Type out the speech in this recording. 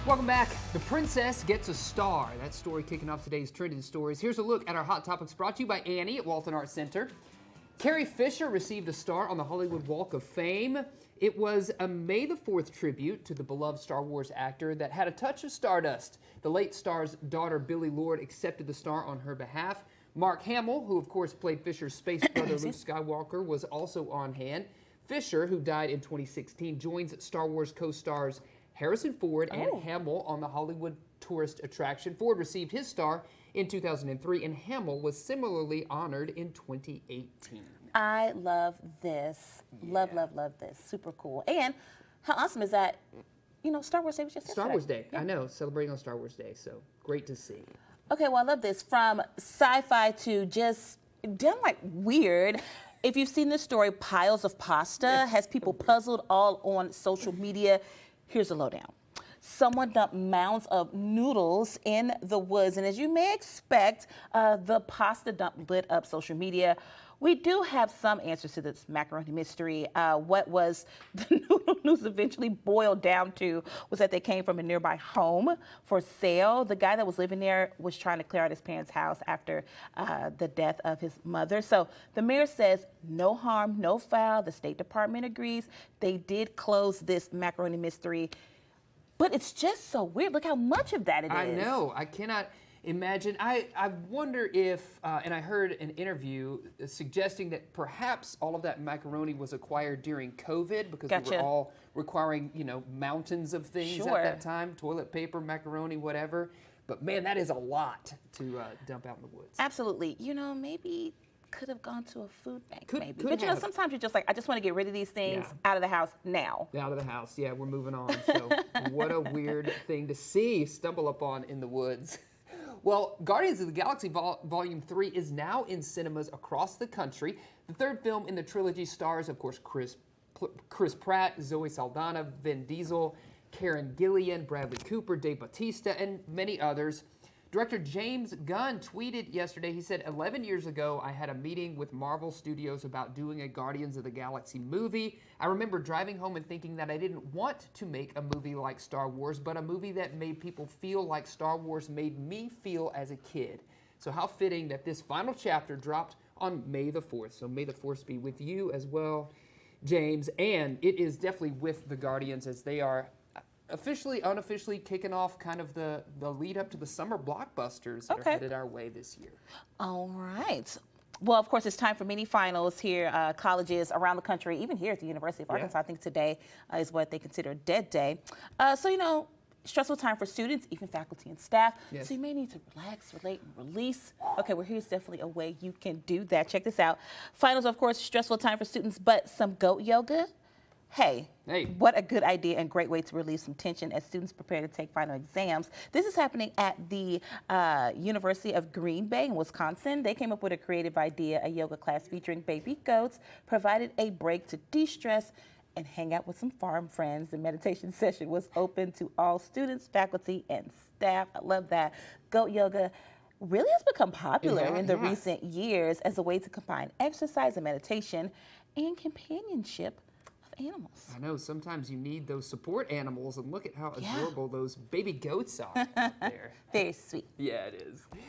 Welcome back. The Princess Gets a Star. That story kicking off today's trending stories. Here's a look at our Hot Topics brought to you by Annie at Walton Arts Center. Carrie Fisher received a star on the Hollywood Walk of Fame. It was a May the 4th tribute to the beloved Star Wars actor that had a touch of stardust. The late star's daughter, Billie Lourd, accepted the star on her behalf. Mark Hamill, who of course played Fisher's space brother Luke Skywalker, was also on hand. Fisher, who died in 2016, joins Star Wars co-stars Harrison Ford and Hamill on the Hollywood tourist attraction. Ford received his star in 2003, and Hamill was similarly honored in 2018. I love this. Love this. Super cool. And how awesome is that? You know, Star Wars Day was just yesterday. Star Wars Day. Yeah. I know, celebrating on Star Wars Day, so great to see. Okay, well, I love this. From sci-fi to just downright weird. If you've seen this story, piles of pasta has people puzzled all on social media. Here's the lowdown. Someone dumped mounds of noodles in the woods, and as you may expect, the pasta dump lit up social media. We do have some answers to this macaroni mystery. What was the noodle news eventually boiled down to was that they came from a nearby home for sale. The guy that was living there was trying to clear out his parents' house after the death of his mother. So the mayor says no harm, no foul. The State Department agrees. They did close this macaroni mystery. But it's just so weird. Look how much of that it is. I know. I cannot imagine. I wonder if, and I heard an interview suggesting that perhaps all of that macaroni was acquired during COVID because we were all requiring, you know, mountains of things at that time, toilet paper, macaroni, whatever. But man, that is a lot to dump out in the woods. Absolutely. You know, maybe could have gone to a food bank, maybe. But you know, sometimes you're just like, I just want to get rid of these things out of the house now. Out of the house, yeah, we're moving on. So what a weird thing to stumble upon in the woods. Well, Guardians of the Galaxy Volume 3 is now in cinemas across the country. The third film in the trilogy stars, of course, Chris Pratt, Zoe Saldana, Vin Diesel, Karen Gillan, Bradley Cooper, Dave Bautista, and many others. Director James Gunn tweeted yesterday, he said, 11 years ago, I had a meeting with Marvel Studios about doing a Guardians of the Galaxy movie. I remember driving home and thinking that I didn't want to make a movie like Star Wars, but a movie that made people feel like Star Wars made me feel as a kid. So how fitting that this final chapter dropped on May the 4th. So may the 4th be with you as well, James. And it is definitely with the Guardians as they are unofficially kicking off kind of the lead up to the summer blockbusters that are headed our way this year. All right. Well, of course, it's time for mini finals here, colleges around the country, even here at the University of Arkansas. I think today is what they consider a dead day. So, you know, stressful time for students, even faculty and staff. So you may need to relax, relate, and release. Okay, well, here's definitely a way you can do that. Check this out. Finals, of course, stressful time for students, but some goat yoga. Hey, what a good idea and great way to relieve some tension as students prepare to take final exams. This is happening at the University of Green Bay in Wisconsin. They came up with a creative idea. A yoga class featuring baby goats provided a break to de-stress and hang out with some farm friends. The meditation session was open to all students, faculty, and staff. I love that. Goat yoga really has become popular in the recent years as a way to combine exercise and meditation and companionship animals. I know, sometimes you need those support animals, and look at how adorable those baby goats are out there. Very sweet. Yeah, it is.